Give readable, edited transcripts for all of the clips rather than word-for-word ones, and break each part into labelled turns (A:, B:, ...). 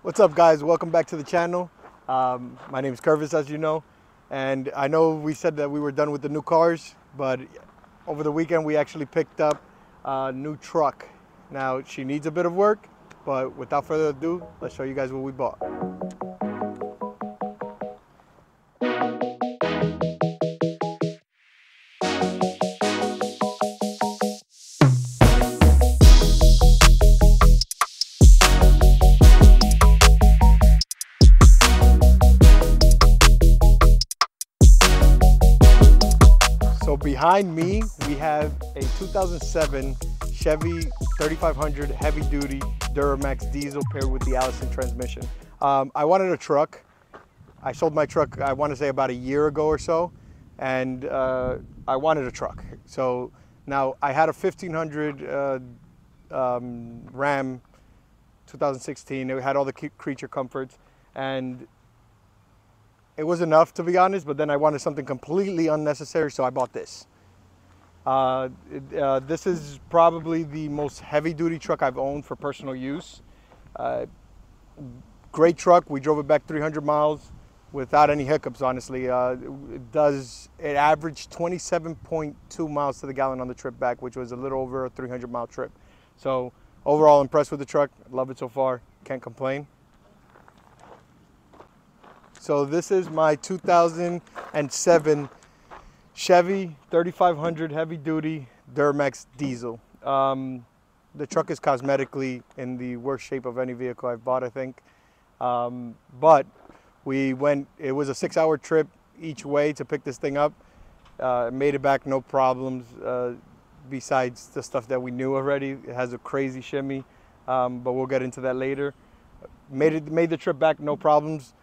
A: What's up, guys? Welcome back to the channel. My name is Curvis, as you know, and I know we said that we were done with the new cars, but over the weekend we actually picked up a new truck. Now, she needs a bit of work, but without further ado, let's show you guys what we bought. So behind me, we have a 2007 Chevy 3500 heavy duty Duramax diesel paired with the Allison transmission. I wanted a truck. I sold my truck, I want to say about a year ago or so, and I wanted a truck. So now I had a 1500 Ram 2016. It had all the creature comforts, and it was enough, to be honest, but then I wanted something completely unnecessary, so I bought this. This is probably the most heavy-duty truck I've owned for personal use. Great truck. We drove it back 300 miles without any hiccups, honestly. It averaged 27.2 miles to the gallon on the trip back, which was a little over a 300-mile trip. So overall, impressed with the truck. Love it so far. Can't complain. So this is my 2007 Chevy 3500 heavy duty Duramax diesel. The truck is cosmetically in the worst shape of any vehicle I've bought, I think. But it was a 6-hour trip each way to pick this thing up. Made it back, no problems, besides the stuff that we knew already. It has a crazy shimmy, but we'll get into that later. Made the trip back, no problems,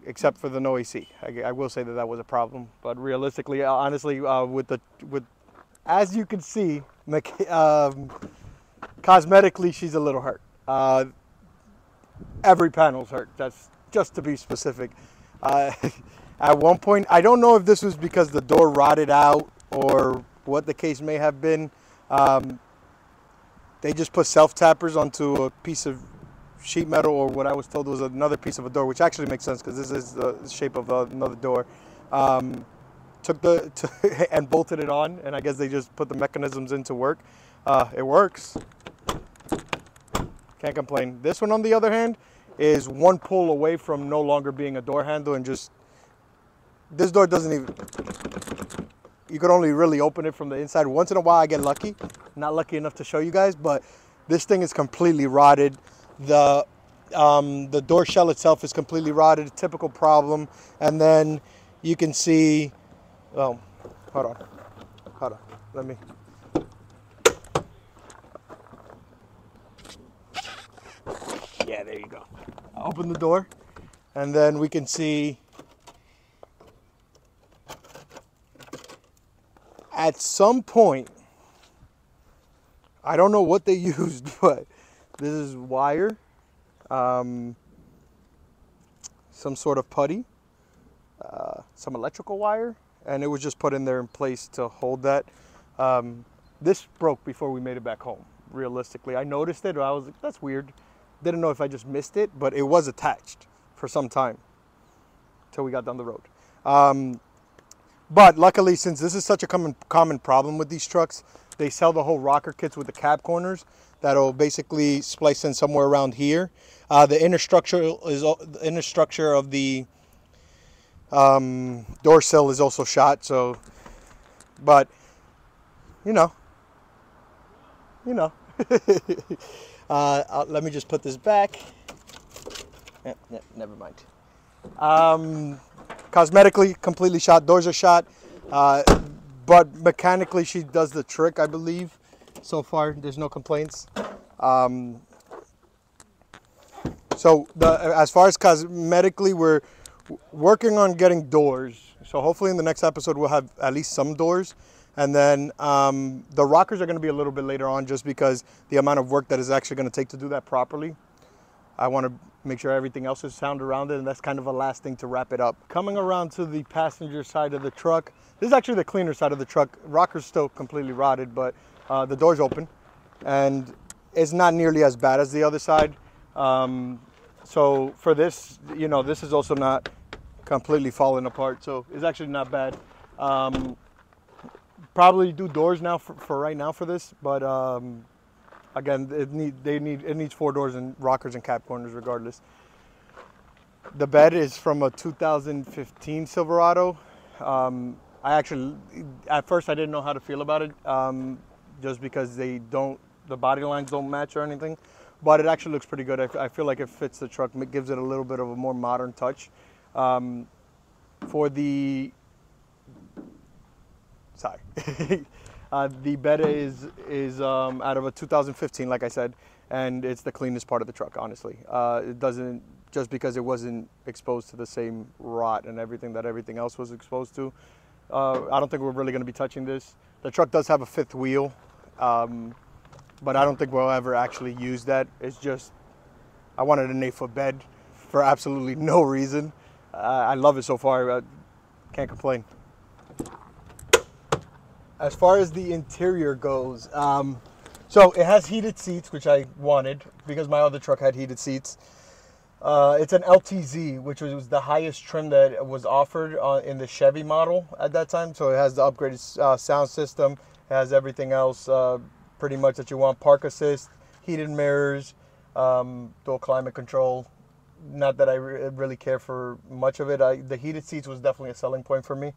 A: except for the no AC. I will say that was a problem, but realistically, honestly, as you can see, cosmetically, she's a little hurt. Every panel's hurt. That's just to be specific. At one point, I don't know if this was because the door rotted out or what the case may have been. They just put self-tappers onto a piece of sheet metal, or what I was told was another piece of a door, which actually makes sense because this is the shape of another door. And bolted it on, and I guess they just put the mechanisms into work. It works. Can't complain. This one, on the other hand, is one pull away from no longer being a door handle, and just this door doesn't even, you could only really open it from the inside. Once in a while I get lucky, not lucky enough to show you guys, but this thing is completely rotted. The door shell itself is completely rotted, a typical problem. And then you can see, oh, hold on, let me. Yeah, there you go. I'll open the door, and then we can see at some point, I don't know what they used, but this is wire, some sort of putty, some electrical wire, and it was just put in there in place to hold that. This broke before we made it back home, realistically. I noticed it, I was like, that's weird. Didn't know if I just missed it, but it was attached for some time until we got down the road. But luckily, since this is such a common problem with these trucks, they sell the whole rocker kits with the cab corners that'll basically splice in somewhere around here. The inner structure of the door sill is also shot. So, but you know. Let me just put this back. Never mind. Cosmetically, completely shot. Doors are shot. But mechanically, she does the trick, I believe. So far, there's no complaints. So as far as cosmetically, we're working on getting doors. So hopefully in the next episode, we'll have at least some doors. And then the rockers are going to be a little bit later on, just because the amount of work that is actually going to take to do that properly. I want to make sure everything else is sound around it, and that's kind of a last thing to wrap it up. Coming around to the passenger side of the truck, this is actually the cleaner side of the truck. Rocker's still completely rotted, but the door's open, and it's not nearly as bad as the other side. So for this, you know, this is also not completely falling apart. So it's actually not bad. Probably do doors now for right now for this, but again, it needs 4 doors and rockers and cap corners regardless. The bed is from a 2015 Silverado. I actually, at first I didn't know how to feel about it, just because the body lines don't match or anything, but it actually looks pretty good. I feel like it fits the truck, it gives it a little bit of a more modern touch. For the, sorry, the bed is out of a 2015, like I said, and it's the cleanest part of the truck, honestly. It doesn't, just because it wasn't exposed to the same rot and everything that everything else was exposed to. I don't think we're really going to be touching this. The truck does have a 5th wheel, but I don't think we'll ever actually use that. It's just, I wanted an 8-foot bed for absolutely no reason. I love it so far. I can't complain. As far as the interior goes, so it has heated seats, which I wanted because my other truck had heated seats. It's an LTZ, which was the highest trim that was offered in the Chevy model at that time. So it has the upgraded sound system. It has everything else pretty much that you want. Park assist, heated mirrors, dual climate control. Not that I really care for much of it. The heated seats was definitely a selling point for me.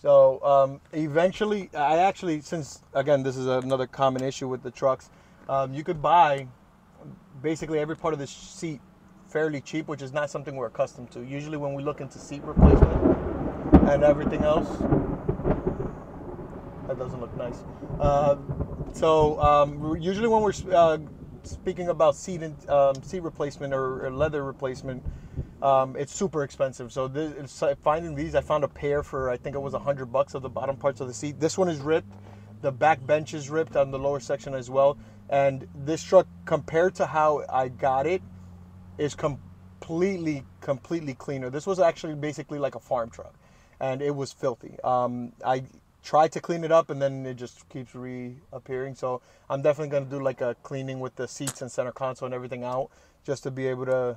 A: So eventually, I actually, since again, this is another common issue with the trucks, you could buy basically every part of the seat fairly cheap, which is not something we're accustomed to. Usually when we look into seat replacement and everything else, that doesn't look nice. Usually when we're speaking about seat replacement or leather replacement, it's super expensive. So finding these, I found a pair for, I think it was $100 of the bottom parts of the seat. This one is ripped. The back bench is ripped on the lower section as well. And this truck, compared to how I got it, is completely cleaner. This was actually basically like a farm truck, and it was filthy. I tried to clean it up, and then it just keeps reappearing. So I'm definitely going to do like a cleaning with the seats and center console and everything out, just to be able to,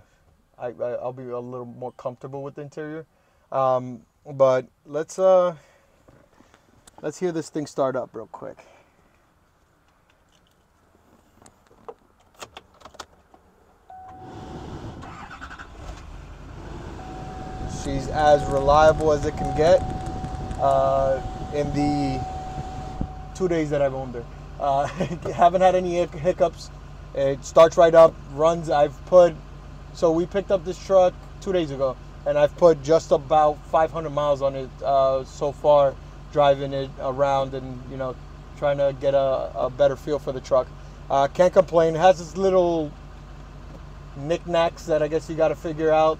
A: I'll be a little more comfortable with the interior. But let's hear this thing start up real quick. She's as reliable as it can get in the 2 days that I've owned her. Haven't had any hiccups. It starts right up, runs. So we picked up this truck 2 days ago, and I've put just about 500 miles on it so far, driving it around and, you know, trying to get a better feel for the truck. Can't complain. It has this little knickknacks that I guess you got to figure out.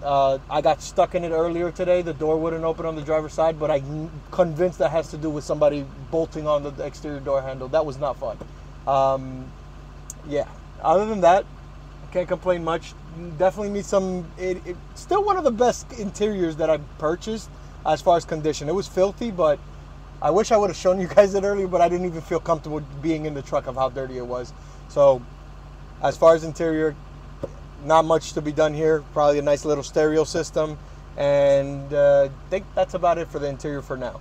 A: I got stuck in it earlier today. The door wouldn't open on the driver's side, but I'm convinced that has to do with somebody bolting on the exterior door handle. That was not fun. Yeah, other than that, can't complain much. Definitely need some, it's still one of the best interiors that I've purchased as far as condition. It was filthy, but I wish I would have shown you guys it earlier, but I didn't even feel comfortable being in the truck of how dirty it was. So as far as interior, not much to be done here. Probably a nice little stereo system, and I think that's about it for the interior for now.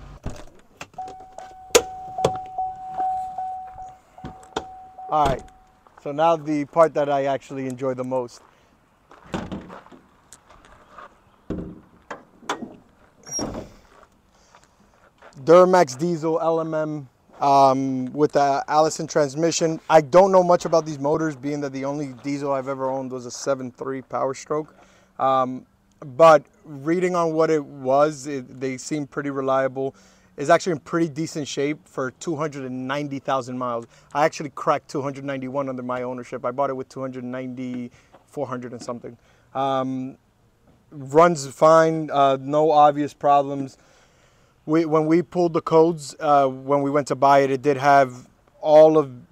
A: All right, so now the part that I actually enjoy the most. Duramax diesel LMM with the Allison transmission. I don't know much about these motors, being that the only diesel I've ever owned was a 7.3 Power Stroke. But reading on what it was, they seem pretty reliable. It's actually in pretty decent shape for 290,000 miles. I actually cracked 291 under my ownership. I bought it with 290, 400 and something. Runs fine, no obvious problems. When we pulled the codes, when we went to buy it, it did have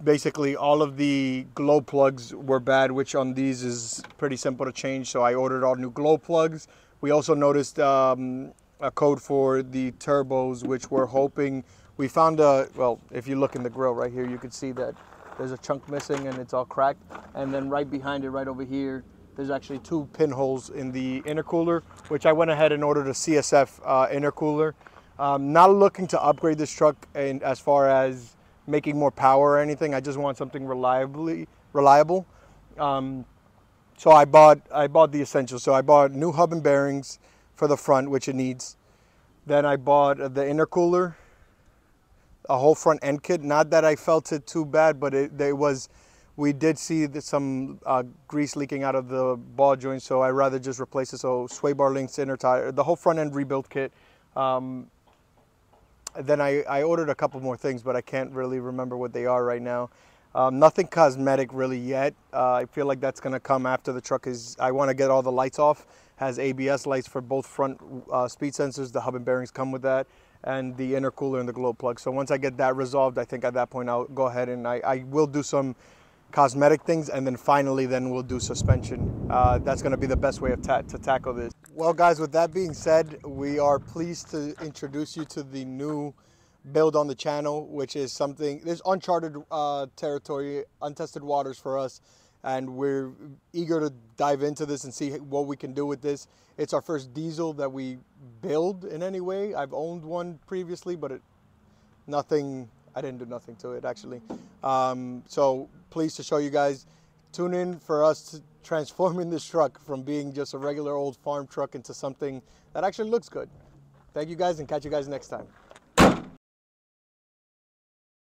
A: basically all of the glow plugs were bad, which on these is pretty simple to change. So I ordered all new glow plugs. We also noticed a code for the turbos, which we're hoping, we found well, if you look in the grill right here, you can see that there's a chunk missing and it's all cracked. And then right behind it, right over here, There's actually 2 pinholes in the intercooler, which I went ahead and ordered a CSF intercooler. Not looking to upgrade this truck in as far as making more power or anything. I just want something reliable. So I bought the essentials. So I bought new hub and bearings for the front, which it needs. Then I bought the intercooler, a whole front end kit. Not that I felt it too bad, but we did see some grease leaking out of the ball joint, so I rather just replace it. So sway bar links, inner tire, the whole front end rebuild kit. Then I ordered a couple more things, but I can't really remember what they are right now. Nothing cosmetic really yet. I feel like that's gonna come after the truck I wanna get all the lights off. Has ABS lights for both front speed sensors. The hub and bearings come with that, and the intercooler and the glow plug. So once I get that resolved, I think at that point I'll go ahead and I will do some cosmetic things, and then finally we'll do suspension. That's gonna be the best way to tackle this. Well guys, with that being said, we are pleased to introduce you to the new build on the channel, which is something, there's uncharted territory, untested waters for us, and we're eager to dive into this and see what we can do with this. It's our first diesel that we build in any way. I've owned one previously, but I didn't do nothing to it actually. So pleased to show you guys. Tune in for us transforming this truck from being just a regular old farm truck into something that actually looks good. Thank you guys, and catch you guys next time.